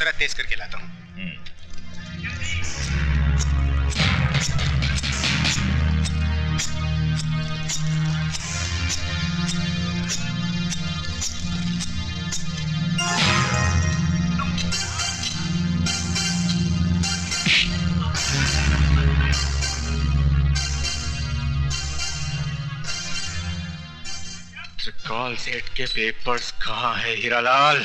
जरा तेज करके लाता हूँ। कॉल सेट के पेपर्स कहाँ है हीरालाल?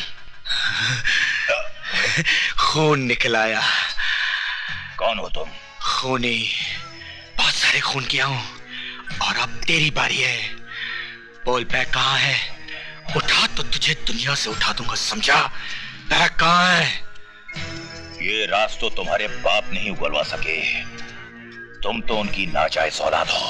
खून निकल आया। कौन हो तुम? खूनी, बहुत सारे खून किया हूं और अब तेरी बारी है। बोल बैग कहाँ है? उठा तो तुझे दुनिया से उठा दूंगा, समझा? बैग कहाँ है? ये राज तो तुम्हारे बाप नहीं उगलवा सके। तुम तो उनकी नाजायज औलाद हो।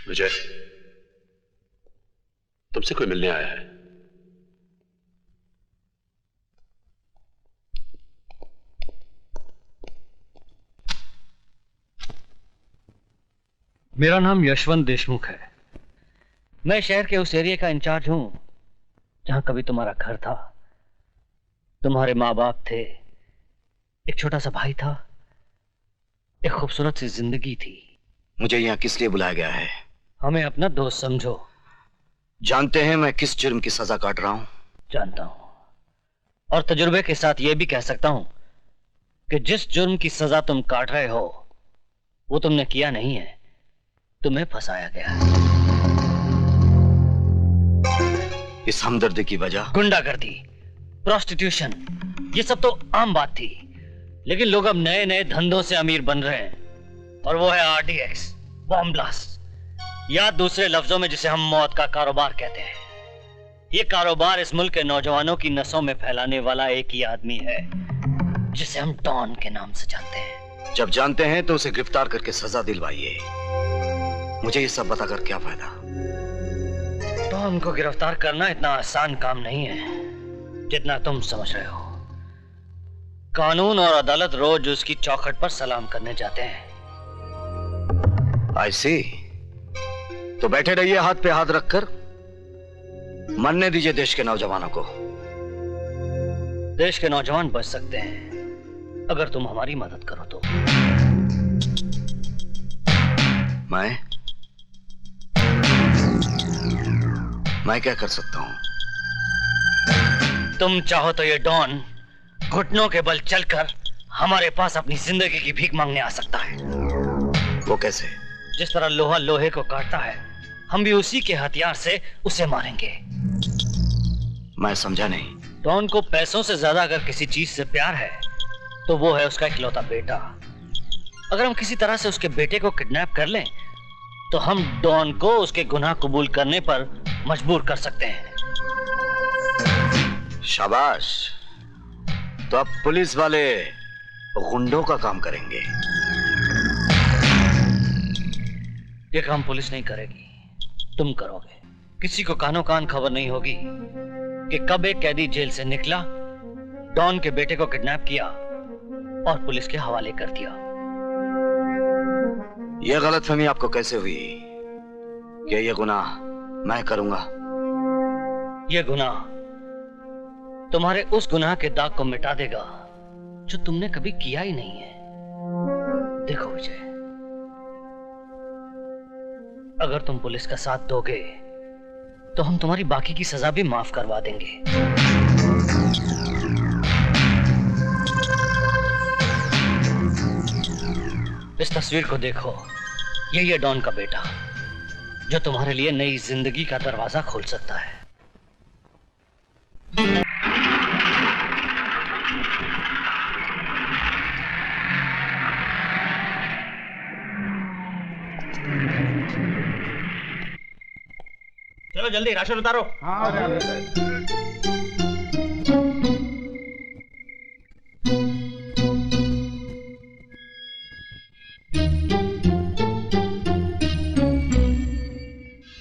विजय, तुमसे कोई मिलने आया है। मेरा नाम यशवंत देशमुख है। मैं शहर के उस एरिया का इंचार्ज हूं जहां कभी तुम्हारा घर था, तुम्हारे माँ बाप थे, एक छोटा सा भाई था, एक खूबसूरत सी जिंदगी थी। मुझे यहाँ किस लिए बुलाया गया है? हमें अपना दोस्त समझो। जानते हैं मैं किस जुर्म की सजा काट रहा हूं? जानता हूं, और तजुर्बे के साथ यह भी कह सकता हूं कि जिस जुर्म की सजा तुम काट रहे हो वो तुमने किया नहीं है, तुम्हें फंसाया गया है। इस हमदर्दी की वजह? गुंडागर्दी, प्रोस्टिट्यूशन, ये सब तो आम बात थी, लेकिन लोग अब नए नए धंधों से अमीर बन रहे हैं, और वो है RDX, बॉम्ब ब्लास्ट, या दूसरे लफ्जों में जिसे हम मौत का कारोबार कहते हैं। ये कारोबार इस मुल्क के नौजवानों की नसों में फैलाने वाला एक ही आदमी है जिसे हम डॉन के नाम से जानते हैं। जब जानते हैं तो उसे गिरफ्तार करके सजा दिलवाइए। मुझे ये सब बताकर क्या फायदा? डॉन को गिरफ्तार करना इतना आसान काम नहीं है जितना तुम समझ रहे हो। कानून और अदालत रोज उसकी चौखट पर सलाम करने जाते हैं। आई सी। तो बैठे रहिए हाथ पे हाथ रखकर। मरने दीजिए देश के नौजवानों को। देश के नौजवान बच सकते हैं अगर तुम हमारी मदद करो तो। मैं क्या कर सकता हूं? तुम चाहो तो ये डॉन घुटनों के बल चलकर हमारे पास अपनी जिंदगी की भीख मांगने आ सकता है। वो कैसे? जिस तरह लोहा लोहे को काटता है, हम भी उसी के हथियार से उसे मारेंगे। मैं समझा नहीं। डॉन को पैसों से ज्यादा अगर किसी चीज से प्यार है तो वो है उसका इकलौता बेटा। अगर हम किसी तरह से उसके बेटे को किडनैप कर लें तो हम डॉन को उसके गुनाह कबूल करने पर मजबूर कर सकते हैं। शाबाश। तो अब पुलिस वाले गुंडों का काम करेंगे। ये काम पुलिस नहीं करेगी, तुम करोगे। किसी को कानो कान खबर नहीं होगी कि कब एक कैदी जेल से निकला, डॉन के बेटे को किडनैप किया और पुलिस के हवाले कर दिया। यह गलतफहमी आपको कैसे हुई कि यह गुनाह मैं करूंगा? यह गुनाह तुम्हारे उस गुनाह के दाग को मिटा देगा जो तुमने कभी किया ही नहीं है। देखो विजय, अगर तुम पुलिस का साथ दोगे तो हम तुम्हारी बाकी की सजा भी माफ करवा देंगे। इस तस्वीर को देखो, यही है डॉन का बेटा जो तुम्हारे लिए नई जिंदगी का दरवाजा खोल सकता है। चलो जल्दी राशन उतारो।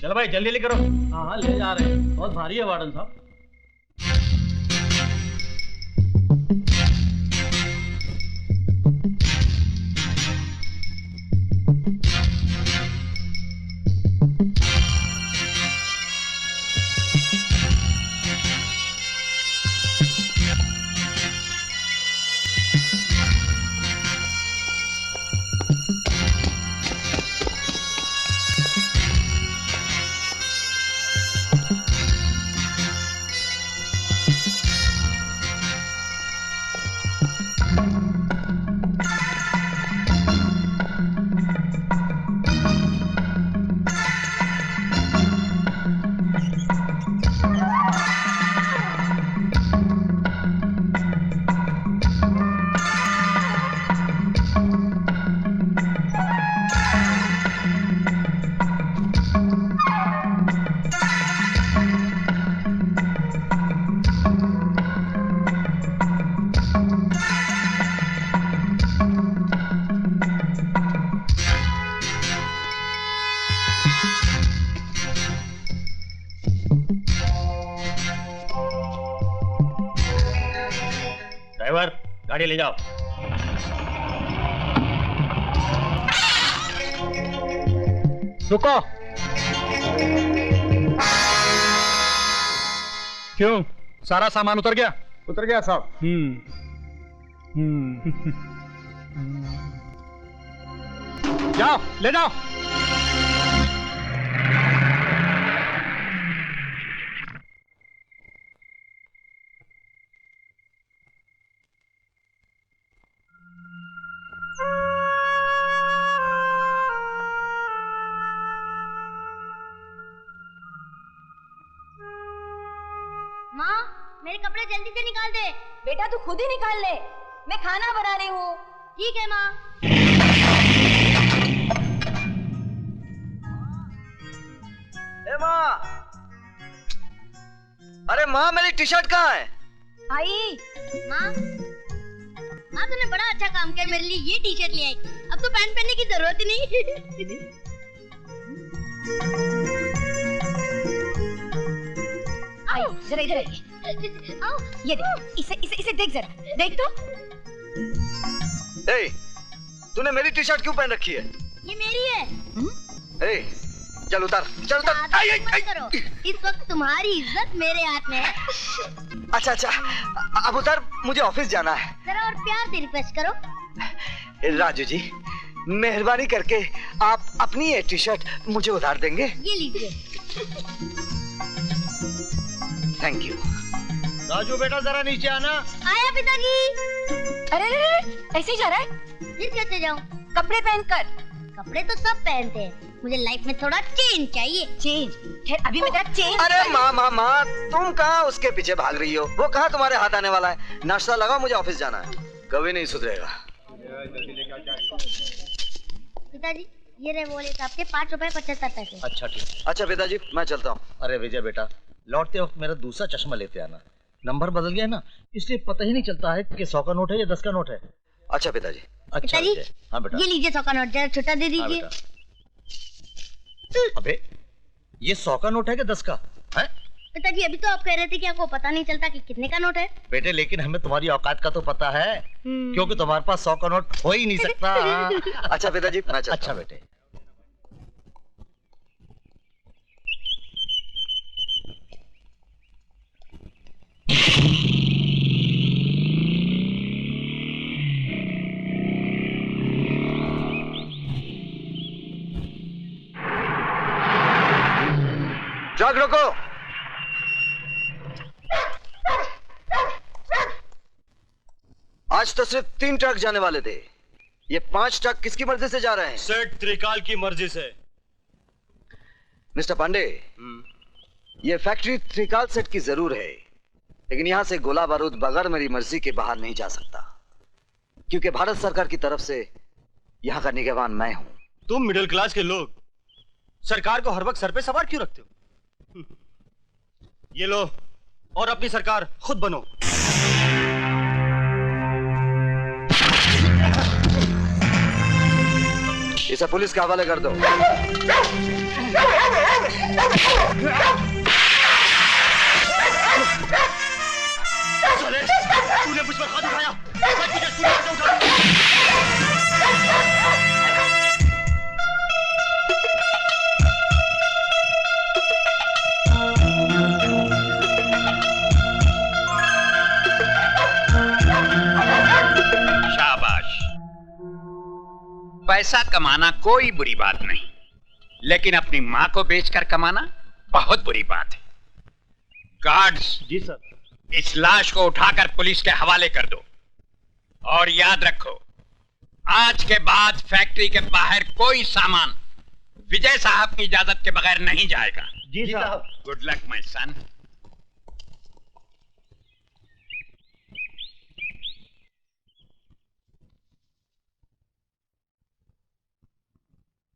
चलो भाई जल्दी जल्दी करो। हाँ ले जा रहे हैं, बहुत भारी है वार्डन साहब। ड्राइवर गाड़ी ले जाओ। रुको। क्यों, सारा सामान उतर गया? उतर गया साहब। जाओ ले जाओ। माँ, मेरे कपड़े जल्दी से निकाल दे। बेटा तू खुद ही निकाल ले, मैं खाना बना रही हूँ। ठीक है माँ। अरे माँ, मेरी टी शर्ट कहाँ है? आई माँ, माँ तूने बड़ा अच्छा काम किया, मेरे लिए ये टी शर्ट ले आई। अब तो पैंट पहनने की जरूरत ही नहीं। आओ जरा इधर आइए। आओ ये देख, इसे देख जरा, देख तो। ए, तूने मेरी टी शर्ट क्यों पहन रखी है? ये मेरी है। ए, चल उतार, चल उतार। ज्यादा मत करो, इस वक्त तुम्हारी इज्जत मेरे हाथ में है। अच्छा अच्छा, अब उतार, मुझे ऑफिस जाना है। जरा और प्यार से रिक्वेस्ट करो। राजू जी, मेहरबानी करके आप अपनी ये टी शर्ट मुझे उधार देंगे? ये लीजिए। Thank you. राजू बेटा जरा नीचे आना। आया पिताजी। अरे ऐसे ही जा रहा है? फिर कैसे जाऊँ? कपड़े पहनकर। कपड़े तो सब पहनते हैं, मुझे लाइफ में थोड़ा चेंज चाहिए। चेंज? खैर अभी मैं तेरा चेंज। अरे माँ, तुम कहाँ उसके पीछे भाग रही हो? वो कहाँ तुम्हारे हाथ आने वाला है? नाश्ता लगाओ, मुझे ऑफिस जाना है। कभी नहीं सुधरेगा। पिताजी ये रहे वो लेकर आपके 5 रुपए 75 पैसे। अच्छा ठीक। अच्छा पिताजी, मैं चलता हूँ। अरे विजय बेटा, लौटते वक्त मेरा दूसरा चश्मा लेते आना। नंबर बदल गया ना, इसलिए पता ही नहीं चलता है कि 100 का नोट है या 10 का नोट है। अच्छा पिताजी। अच्छा पिताजी, विजय। हाँ बेटा। ये लीजिए 100 का नोट, जरा छोटा दे हाँ दीजिए। बेटा। अबे ये 100 का नोट है कि 10 का है? पिताजी अभी तो आप कह रहे थे कि आपको पता नहीं चलता कि कितने का नोट है। बेटे लेकिन हमें तुम्हारी औकात का तो पता है, क्योंकि तुम्हारे पास 100 का नोट हो ही नहीं सकता। अच्छा पिताजी, मैं चलता अच्छा हूँ। बेटे। ट्रक रोको। आज तो सिर्फ 3 ट्रक जाने वाले थे, ये 5 ट्रक किसकी मर्जी से जा रहे हैं? सेठ त्रिकाल की मर्जी से। मिस्टर पांडे, ये फैक्ट्री त्रिकाल सेठ की जरूर है, लेकिन यहां से गोला बारूद बगैर मेरी मर्जी के बाहर नहीं जा सकता, क्योंकि भारत सरकार की तरफ से यहां का निगरान मैं हूं। तुम मिडिल क्लास के लोग सरकार को हर वक्त सर पे सवार क्यों रखते हो? ये लो और अपनी सरकार खुद बनो। इसे पुलिस के हवाले कर दो। तूने मुझ पर हाथ उठाया, मैं तुझे सीधे से उठा दूंगा। शाबाश। पैसा कमाना कोई बुरी बात नहीं, लेकिन अपनी मां को बेचकर कमाना बहुत बुरी बात है। गार्ड्स, जी सर। इस लाश को उठाकर पुलिस के हवाले कर दो, और याद रखो आज के बाद फैक्ट्री के बाहर कोई सामान विजय साहब की इजाजत के बगैर नहीं जाएगा। जी साहब। Good luck my son.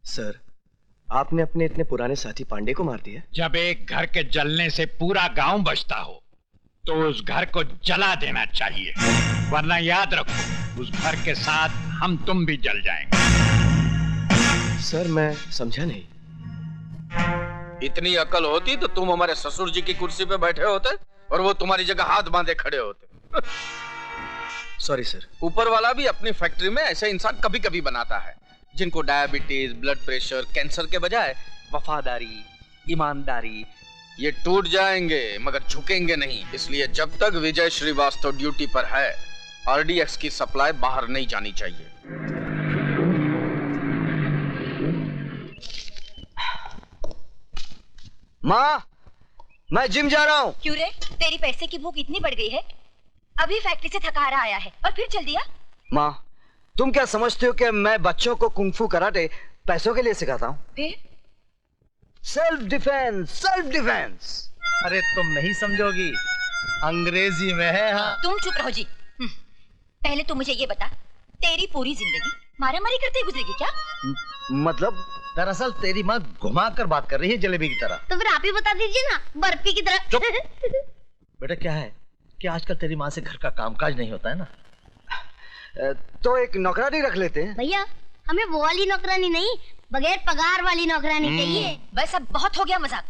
Sir, आपने अपने इतने पुराने साथी पांडे को मार दिया? जब एक घर के जलने से पूरा गांव बचता हो तो उस घर को जला देना चाहिए, वरना याद रखो उस घर के साथ हम तुम भी जल जाएंगे। सर मैं समझा नहीं। इतनी अकल होती तो तुम हमारे ससुर जी की कुर्सी पे बैठे होते और वो तुम्हारी जगह हाथ बांधे खड़े होते। Sorry sir. ऊपर वाला भी अपनी फैक्ट्री में ऐसे इंसान कभी कभी बनाता है जिनको डायबिटीज, ब्लड प्रेशर, कैंसर के बजाय वफादारी, ईमानदारी, ये टूट जाएंगे मगर झुकेंगे नहीं। इसलिए जब तक विजय श्रीवास्तव ड्यूटी पर है, आरडीएक्स की सप्लाई बाहर नहीं जानी चाहिए। माँ, मैं जिम जा रहा हूँ। क्यों रे, तेरी पैसे की भूख इतनी बढ़ गई है? अभी फैक्ट्री से थका हारा आया है और फिर चल दिया? माँ, तुम क्या समझते हो कि मैं बच्चों को कुंफू कराटे पैसों के लिए सिखाता हूँ? फिर सेल्फ डिफेंस, सेल्फ डिफेंस। अरे तुम नहीं समझोगी, अंग्रेजी में है। हाँ। तुम चुप रहो जी। पहले तू मुझे ये बता, तेरी पूरी जिंदगी मारामारी करते ही गुजरेगी क्या? मतलब? दरअसल तेरी माँ घुमा कर बात कर रही है जलेबी की तरह। तो फिर आप ही बता दीजिए ना, बर्फी की तरह। बेटा क्या है कि आजकल तेरी माँ से घर का कामकाज नहीं होता है ना। तो एक नौकरानी रख लेते हैं। भैया हमें वो वाली नौकरानी नहीं, बगैर पगार वाली नौकरानी चाहिए। बस अब बहुत हो गया मजाक।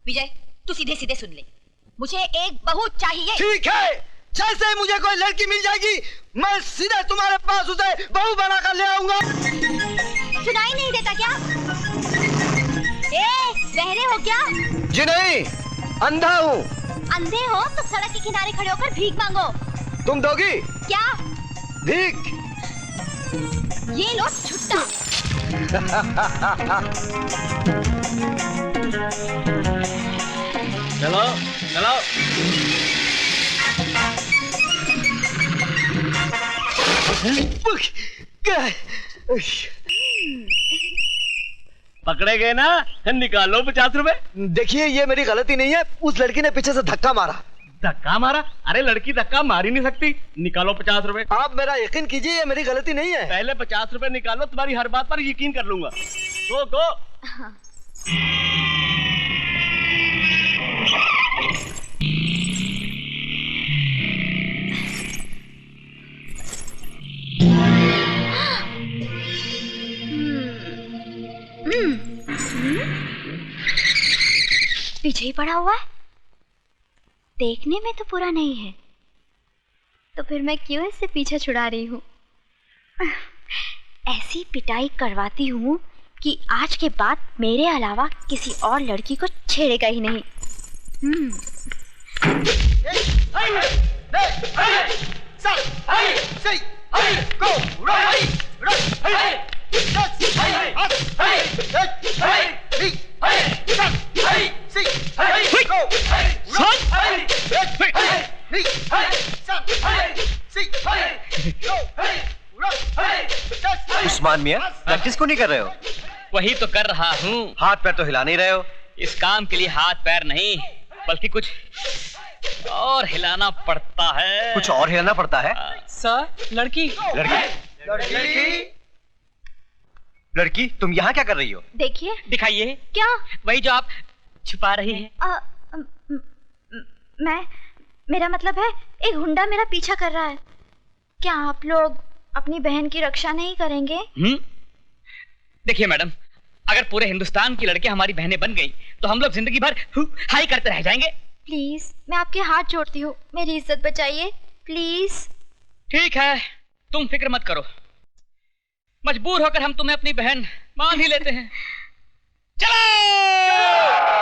विजय तू सीधे सीधे सुन ले, मुझे एक बहू चाहिए। ठीक है, जैसे मुझे कोई लड़की मिल जाएगी मैं सीधे तुम्हारे पास उसे बहू बना कर ले आऊंगा। सुनाई नहीं देता क्या? बहरे हो क्या? जी नहीं, अंधा हूँ। अंधे हो तो सड़क के किनारे खड़े होकर भीख मांगो। तुम दोगी क्या? भीख। ये लो छुट्टा। चलो चलो। पकड़े गए ना, निकालो 50 रुपए। देखिए ये मेरी गलती नहीं है, उस लड़की ने पीछे से धक्का मारा। धक्का मारा? अरे लड़की धक्का मार ही नहीं सकती। निकालो 50 रुपए। आप मेरा यकीन कीजिए, ये मेरी गलती नहीं है। पहले 50 रुपए निकालो, तुम्हारी हर बात पर यकीन कर लूंगा। गो गो। पीछे ही पड़ा हुआ है, देखने में तो पूरा नहीं है, तो फिर मैं क्यों इससे पीछा छुड़ा रही हूँ। ऐसी पिटाई करवाती हूँ कि आज के बाद मेरे अलावा किसी और लड़की को छेड़ेगा ही नहीं। उस्मान मियां, प्रैक्टिस को नहीं कर रहे हो? वही तो कर रहा हूँ। हाथ पैर तो हिला नहीं रहे हो। इस काम के लिए हाथ पैर नहीं, बल्कि कुछ और हिलाना पड़ता है। कुछ और हिलाना पड़ता है? सर, लड़की लड़की तुम यहाँ क्या कर रही हो? देखिए। दिखाइए। क्या? वही जो आप छुपा रही हैं। मेरा मतलब है एक गुंडा मेरा पीछा कर रहा है। क्या आप लोग अपनी बहन की रक्षा नहीं करेंगे? देखिए मैडम, अगर पूरे हिंदुस्तान की लड़कियां हमारी बहनें बन गई तो हम लोग जिंदगी भर हाई करते रह जाएंगे। प्लीज, मैं आपके हाथ जोड़ती हूँ, मेरी इज्जत बचाइए प्लीज। ठीक है, तुम फिक्र मत करो, मजबूर होकर हम तुम्हें अपनी बहन मान ही लेते हैं। चलो!